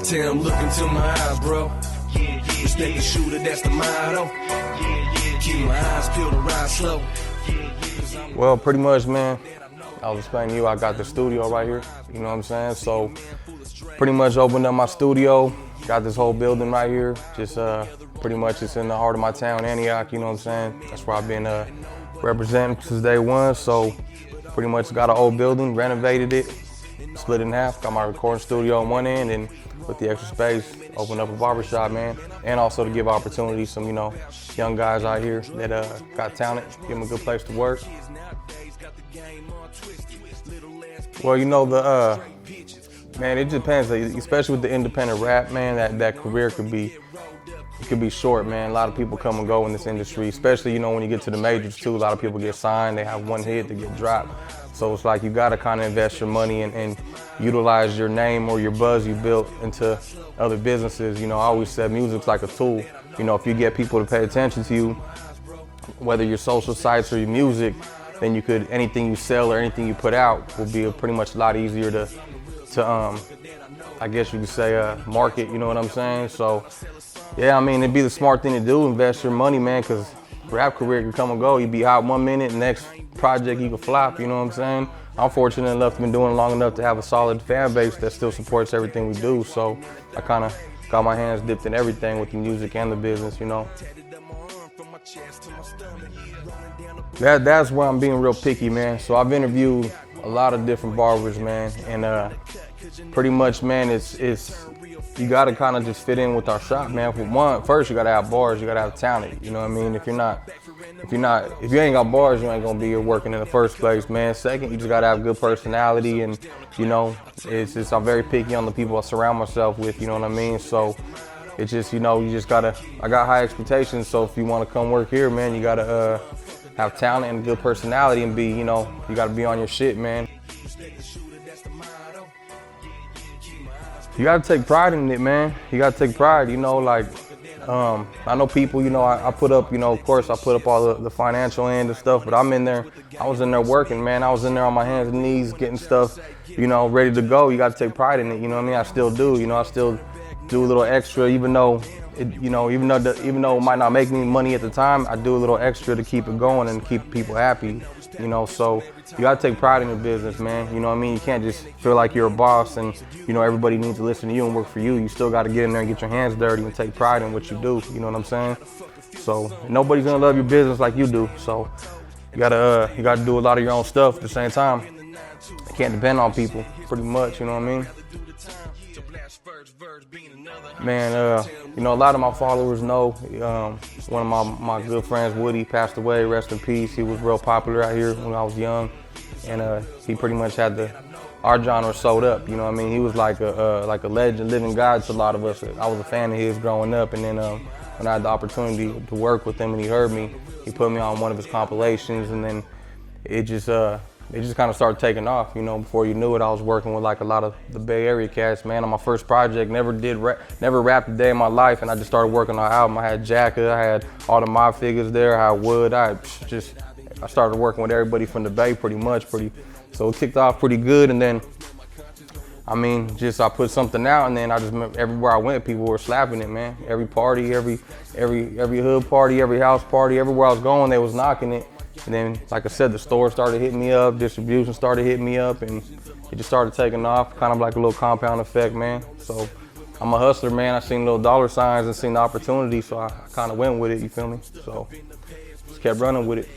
Tell him look into my eyes, bro. Respect the shooter, that's the motto. Keep my eyes peeled and ride slow. Well, pretty much, man. I was explaining to you, I got the studio right here. You know what I'm saying? So, pretty much opened up my studio. Got this whole building right here. Just pretty much it's in the heart of my town, Antioch. You know what I'm saying? That's where I've been representing since day one. So, pretty much got an old building, renovated it, split it in half. Got my recording studio on one end, and with the extra space, opened up a barbershop, man. And also to give opportunities some, young guys out here that got talent, give them a good place to work. Well, man, it depends, especially with the independent rap, man, that career could be short, man. A lot of people come and go in this industry, especially, when you get to the majors too. A lot of people get signed, they have one hit, they get dropped. So it's like you gotta kind of invest your money and utilize your name or your buzz you built into other businesses. I always said music's like a tool. If you get people to pay attention to you, whether your social sites or your music, then anything you sell or anything you put out will be pretty much a lot easier to I guess you could say market, you know what I'm saying? So yeah, I mean, it'd be the smart thing to do, invest your money, man, because rap career can come and go. You be hot 1 minute, next project you can flop, you know what I'm saying? I'm fortunate enough to been doing it long enough to have a solid fan base that still supports everything we do. So I kind of got my hands dipped in everything with the music and the business, That's where I'm being real picky, man. So I've interviewed a lot of different barbers, man, and pretty much, man, it's you gotta kind of just fit in with our shop, man. First you gotta have bars, you gotta have talent. You know what I mean? If you ain't got bars, you ain't gonna be here working in the first place, man. Second, you just gotta have good personality, and I'm very picky on the people I surround myself with. You know what I mean? So it's just I got high expectations. So if you want to come work here, man, you gotta have talent and good personality, and you gotta be on your shit, man. You gotta take pride in it, man. You gotta take pride, I know people, I put up, of course I put up all the financial end and stuff, but I was in there working, man. I was in there on my hands and knees getting stuff, ready to go. You gotta take pride in it, you know what I mean? I still do, I still do a little extra, even though it might not make me money at the time, I do a little extra to keep it going and keep people happy, so you gotta take pride in your business, man. You know what I mean? You can't just feel like you're a boss and, everybody needs to listen to you and work for you. You still gotta get in there and get your hands dirty and take pride in what you do, you know what I'm saying? So nobody's gonna love your business like you do, so you gotta do a lot of your own stuff at the same time. You can't depend on people, pretty much, you know what I mean? Man, a lot of my followers know, one of my good friends, Woody, passed away, rest in peace. He was real popular out here when I was young, and he pretty much had our genre sewed up, you know what I mean? He was like a legend, living God to a lot of us. I was a fan of his growing up, and then when I had the opportunity to work with him and he heard me, he put me on one of his compilations, and then it just kind of started taking off, Before you knew it, I was working with like a lot of the Bay Area cats, man. On my first project, never rapped a day in my life, and I just started working on an album. I had Jacka, I had all the Mob Figures there, I had Wood. I started working with everybody from the Bay pretty much. So it kicked off pretty good, and then, I put something out, and then I just remember everywhere I went, people were slapping it, man. Every party, every hood party, every house party, everywhere I was going, they was knocking it. And then, like I said, the store started hitting me up, distribution started hitting me up, and it just started taking off, kind of like a little compound effect, man. So I'm a hustler, man. I seen little dollar signs and seen the opportunity, so I kind of went with it, you feel me? So just kept running with it.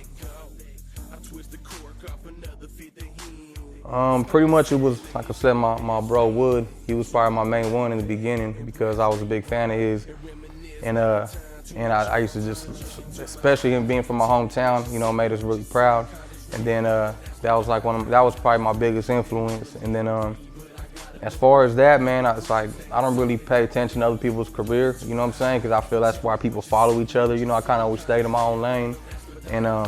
Pretty much it was, like I said, my bro Wood. He was probably my main one in the beginning because I was a big fan of his. And I used to just, especially him being from my hometown, made us really proud. And then that was probably my biggest influence. And then as far as that, man, it's like I don't really pay attention to other people's career, you know what I'm saying? Because I feel that's why people follow each other. I kind of always stayed in my own lane. And I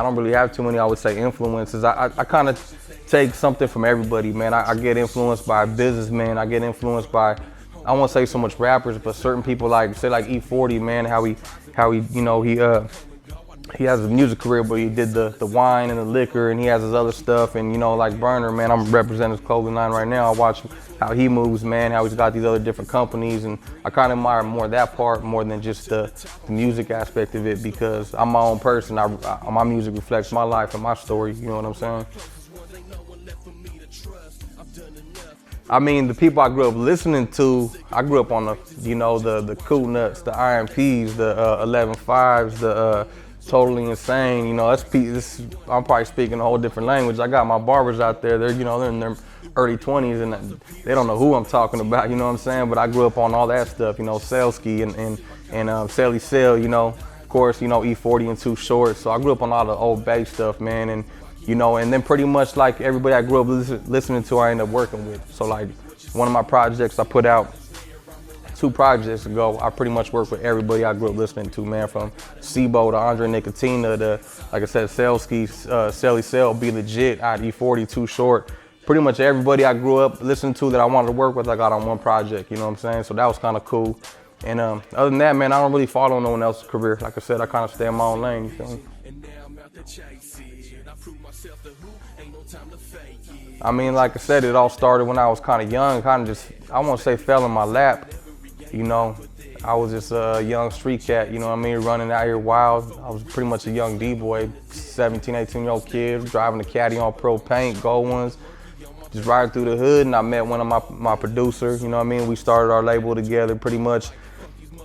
don't really have too many, I would say, influences. I kind of take something from everybody, man. I get influenced by businessmen. I get influenced by, I won't say so much rappers, but certain people like E40, man, how he he has a music career, but he did the wine and the liquor, and he has his other stuff. And you know, like Burner, man, I'm representing his clothing line right now. I watch how he moves, man, how he's got these other different companies, and I kind of admire more that part more than just the music aspect of it, because I'm my own person. My music reflects my life and my story. You know what I'm saying? I mean, the people I grew up listening to, I grew up on the, you know, the Cool Nuts, the IMPs, the 11.5s, the Totally Insane. You know, I'm probably speaking a whole different language. I got my barbers out there. They're in their early 20s, and they don't know who I'm talking about. You know what I'm saying? But I grew up on all that stuff. You know, Saleski and Sally Sale. You know, of course, you know, E40 and Too Short. So I grew up on all the old bass stuff, man. And you know, and then pretty much like everybody I grew up listening to, I ended up working with. So like one of my projects I put out 2 projects ago, I pretty much worked with everybody I grew up listening to, man, from Sibo to Andre Nicotina to, like I said, Saleski, Sally Sale, Be Legit, E40, Too Short. Pretty much everybody I grew up listening to that I wanted to work with, I got on one project, you know what I'm saying? So that was kind of cool. And other than that, man, I don't really follow no one else's career. Like I said, I kind of stay in my own lane, you feel me? I mean, like I said, it all started when I was kind of young, kind of just, I won't say fell in my lap, you know. I was just a young street cat, you know what I mean, running out here wild. I was pretty much a young D-boy, 17, 18-year-old kid, driving a caddy on Pro Paint, gold ones, just riding through the hood, and I met one of my producers, you know what I mean. We started our label together pretty much.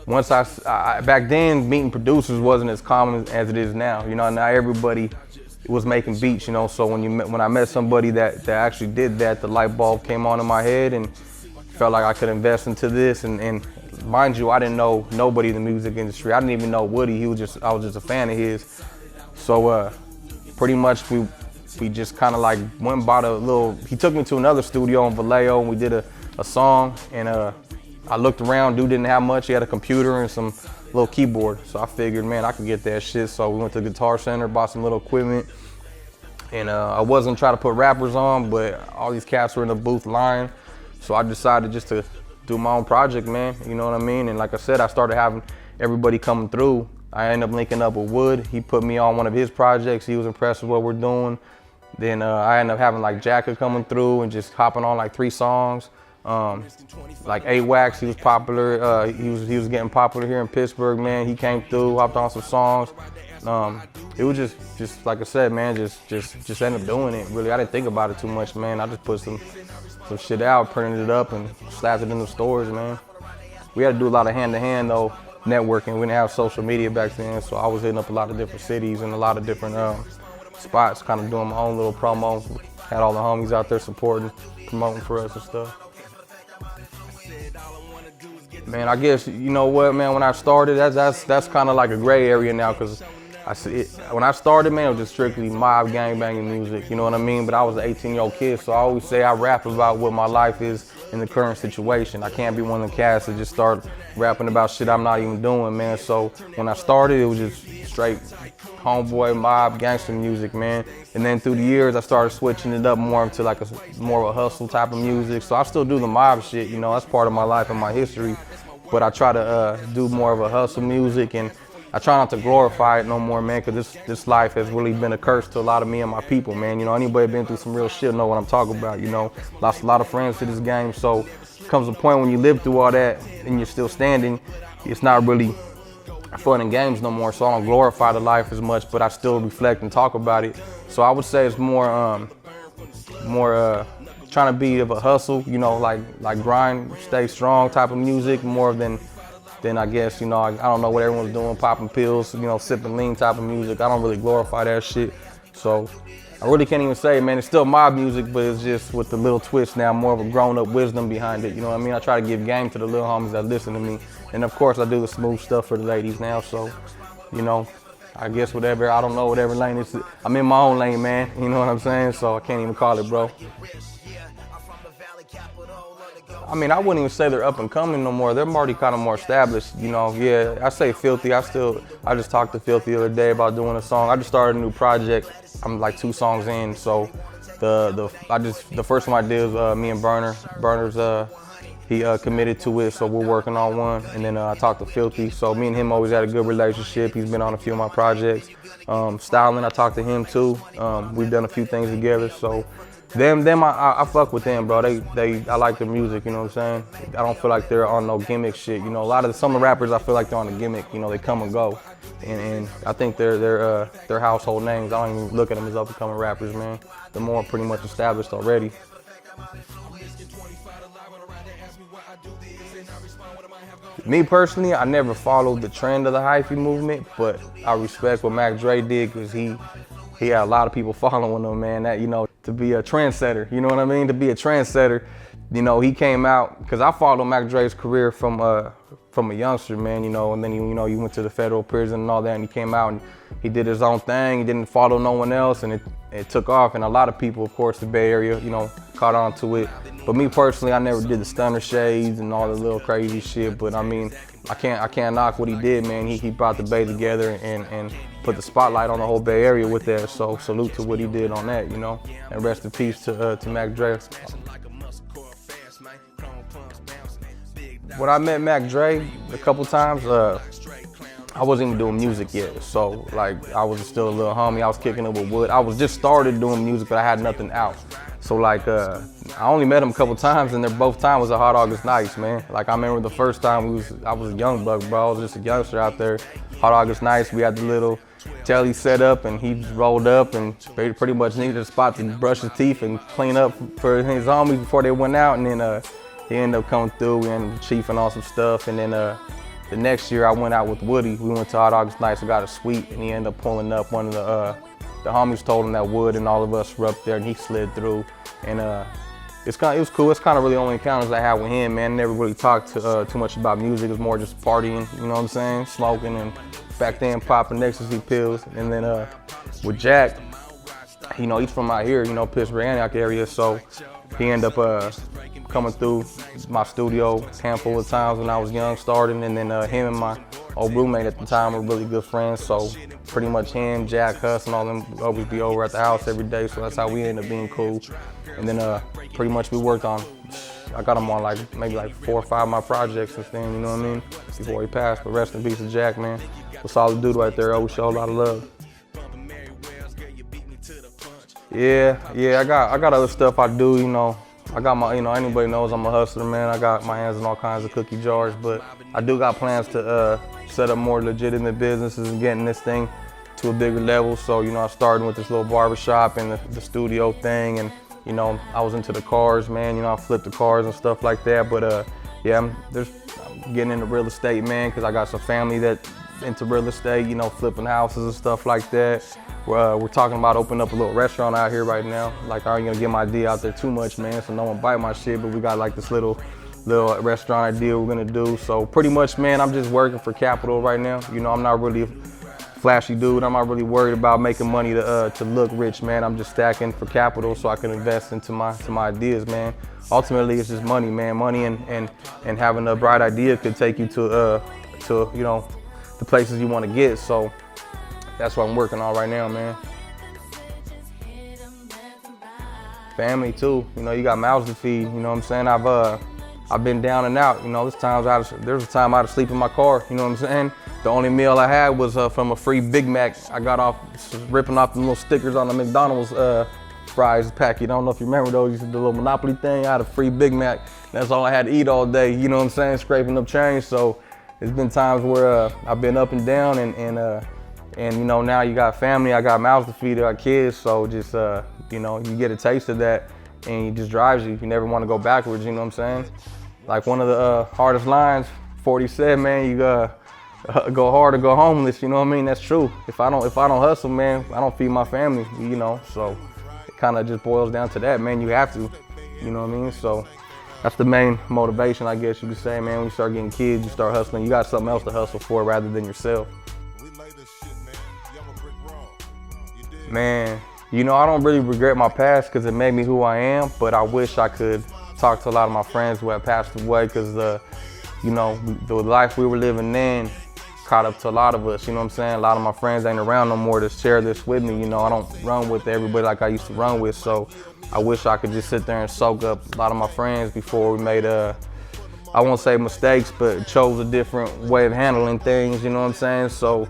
Once back then, meeting producers wasn't as common as it is now, you know. Now everybody was making beats, you know, so when I met somebody that actually did that, the light bulb came on in my head and felt like I could invest into this. And mind you, I didn't know nobody in the music industry. I didn't even know Woody. I was just a fan of his. So pretty much we just kind of like went and bought a little, he took me to another studio in Vallejo, and we did a song, and I looked around, dude didn't have much. He had a computer and some little keyboard. So I figured, man, I could get that shit. So we went to the Guitar Center, bought some little equipment. And I wasn't trying to put rappers on, but all these cats were in the booth lying. So I decided just to do my own project, man. You know what I mean? And like I said, I started having everybody coming through. I ended up linking up with Wood. He put me on one of his projects. He was impressed with what we're doing. Then I ended up having like Jacka coming through and just hopping on like 3 songs. Like A-Wax, he was popular. He was getting popular here in Pittsburgh, man. He came through, hopped on some songs. It was just like I said, man, just ended up doing it. Really, I didn't think about it too much, man. I just put some shit out, printed it up, and slapped it in the stores, man. We had to do a lot of hand-to-hand though, networking. We didn't have social media back then, so I was hitting up a lot of different cities and a lot of different spots, kind of doing my own little promos. Had all the homies out there supporting, promoting for us and stuff. Man, I guess, you know what, man, when I started, that's kind of like a gray area now, because when I started, man, it was just strictly mob gangbanging music, you know what I mean? But I was an 18-year-old kid, so I always say I rap about what my life is in the current situation. I can't be one of the cats that just start rapping about shit I'm not even doing, man. So when I started, it was just straight homeboy, mob, gangster music, man. And then through the years, I started switching it up more into like more of a hustle type of music. So I still do the mob shit, you know, that's part of my life and my history. But I try to do more of a hustle music, and I try not to glorify it no more, man, because this life has really been a curse to a lot of me and my people, man. You know, anybody been through some real shit know what I'm talking about, you know. Lost a lot of friends to this game, so comes a point when you live through all that and you're still standing, it's not really fun and games no more, so I don't glorify the life as much, but I still reflect and talk about it. So I would say it's more trying to be of a hustle, you know, like grind, stay strong type of music, more than I guess, you know, I don't know what everyone's doing, popping pills, you know, sipping lean type of music. I don't really glorify that shit. So I really can't even say, man, it's still mob music, but it's just with the little twist now, more of a grown-up wisdom behind it, you know what I mean? I try to give game to the little homies that listen to me. And of course, I do the smooth stuff for the ladies now, so, you know, I guess whatever, I don't know, whatever lane it's, I'm in my own lane, man, you know what I'm saying? So I can't even call it, bro. I mean, I wouldn't even say they're up and coming no more. They're already kind of more established, you know. Yeah, I say Filthy. I just talked to Filthy the other day about doing a song. I just started a new project. I'm like 2 songs in, so the first one I did was me and Burner. Burner's he committed to it, so we're working on one. And then I talked to Filthy, so me and him always had a good relationship. He's been on a few of my projects. Styling, I talked to him too. We've done a few things together, so I fuck with them, bro. I like their music, you know what I'm saying? I don't feel like they're on no gimmick shit. You know, some of the rappers I feel like they're on a gimmick. You know, they come and go, and I think they're household names. I don't even look at them as up and coming rappers, man. They're more pretty much established already. Me personally, I never followed the trend of the hyphy movement, but I respect what Mac Dre did because he had a lot of people following him, man. That, you know, to be a trendsetter, you know what I mean? To be a trendsetter, you know, he came out, because I followed Mac Dre's career from a youngster, man, you know, and then he went to the federal prison and all that, and he came out and he did his own thing. He didn't follow no one else, and it took off, and a lot of people, of course, the Bay Area, you know, caught on to it. But me personally, I never did the stunner shades and all the little crazy shit, but I mean, I can't knock what he did, man. He brought the Bay together and put the spotlight on the whole Bay Area with that, so salute to what he did on that, you know, and rest in peace to Mac Dre. When I met Mac Dre a couple times, I wasn't even doing music yet, so like I was still a little homie. I was kicking it with Wood. I was just started doing music, but I had nothing out. So like I only met him a couple times, and both times was a Hot August Nights, man. Like I remember the first time I was a young buck, bro. I was just a youngster out there. Hot August Nights, we had the little telly set up, and he rolled up and pretty much needed a spot to brush his teeth and clean up for his homies before they went out, and then he ended up coming through. We ended up chiefing on some stuff, and then the next year I went out with Woody. We went to Hot August Nights, we got a suite, and he ended up pulling up. One of the homies told him that Wood and all of us were up there, and he slid through. And it was cool. It's kind of really the only encounters I had with him, man. Never really talked too much about music. It was more just partying, you know what I'm saying? Smoking, and back then popping ecstasy pills. And then with Jack, you know, he's from out here, you know, Pittsburgh, Antioch area, so he ended up coming through my studio a handful of times when I was young, starting, and then him and my old roommate at the time were really good friends, so pretty much him, Jack, Huss, and all them always be over at the house every day, so that's how we ended up being cool. And then pretty much we worked on, I got him on like maybe like 4 or 5 of my projects since then, you know what I mean, before he passed. But rest in peace to Jack, man. A solid dude right there, always show a lot of love. Yeah, I got other stuff I do, you know. I got my, you know, anybody knows I'm a hustler, man. I got my hands in all kinds of cookie jars, but I do got plans to set up more legitimate businesses and getting this thing to a bigger level. So, you know, I started with this little barbershop and the studio thing, and, you know, I was into the cars, man. You know, I flipped the cars and stuff like that, but yeah, I'm getting into real estate, man, because I got some family that into real estate, you know, flipping houses and stuff like that. We're talking about opening up a little restaurant out here right now. Like, I ain't gonna get my idea out there too much, man, so no one bite my shit, but we got like this little restaurant idea we're gonna do. So pretty much, man, I'm just working for capital right now. You know, I'm not really a flashy dude. I'm not really worried about making money to look rich, man. I'm just stacking for capital so I can invest into my ideas, man. Ultimately, it's just money, man. Money and having a bright idea could take you to you know, the places you want to get. So that's what I'm working on right now, man. Family too, you know, you got mouths to feed, you know what I'm saying? I've been down and out, you know, there's a time I had to sleep in my car, you know what I'm saying? The only meal I had was from a free Big Mac. I got off ripping off the little stickers on the McDonald's fries packet. I don't know if you remember those, the little Monopoly thing. I had a free Big Mac. That's all I had to eat all day, you know what I'm saying? Scraping up change. So there's been times where I've been up and down, and you know, now you got family, I got mouths to feed, I got kids, so just you know, you get a taste of that and it just drives you. You never want to go backwards, you know what I'm saying? Like one of the hardest lines, 40 said, man, you go hard or go homeless, you know what I mean? That's true. If I don't hustle, man, I don't feed my family, you know? So it kind of just boils down to that, man. You have to, you know what I mean? So that's the main motivation, I guess you could say, man. When you start getting kids, you start hustling. You got something else to hustle for rather than yourself. Man, you know, I don't really regret my past because it made me who I am, but I wish I could talk to a lot of my friends who have passed away, because you know, the life we were living then caught up to a lot of us, you know what I'm saying? A lot of my friends ain't around no more to share this with me, you know. I don't run with everybody like I used to run with, so I wish I could just sit there and soak up a lot of my friends before we made I won't say mistakes, but chose a different way of handling things, you know what I'm saying? So,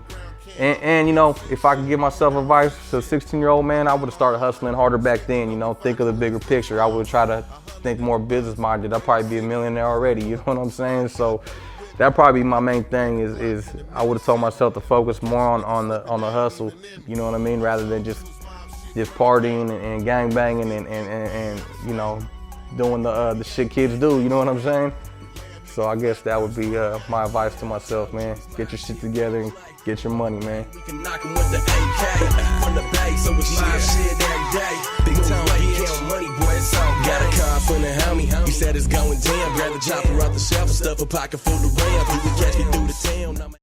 and you know, if I could give myself advice to a 16-year-old man, I would have started hustling harder back then, you know, think of the bigger picture. I would try to think more business-minded. I'd probably be a millionaire already, you know what I'm saying? So that'd probably be my main thing is I would have told myself to focus more on the hustle, you know what I mean, rather than just partying and gang banging and you know, doing the shit kids do, you know what I'm saying? So I guess that would be my advice to myself, man. Get your shit together and get your money, man. We can knock him with the AK from the bay, so it's my shit every day. Big time, count money, boy, it's all got a car from the homie. He said it's going down. Grab the chopper off the shelf and stuff a pocket full of rounds. He would catch me through the town.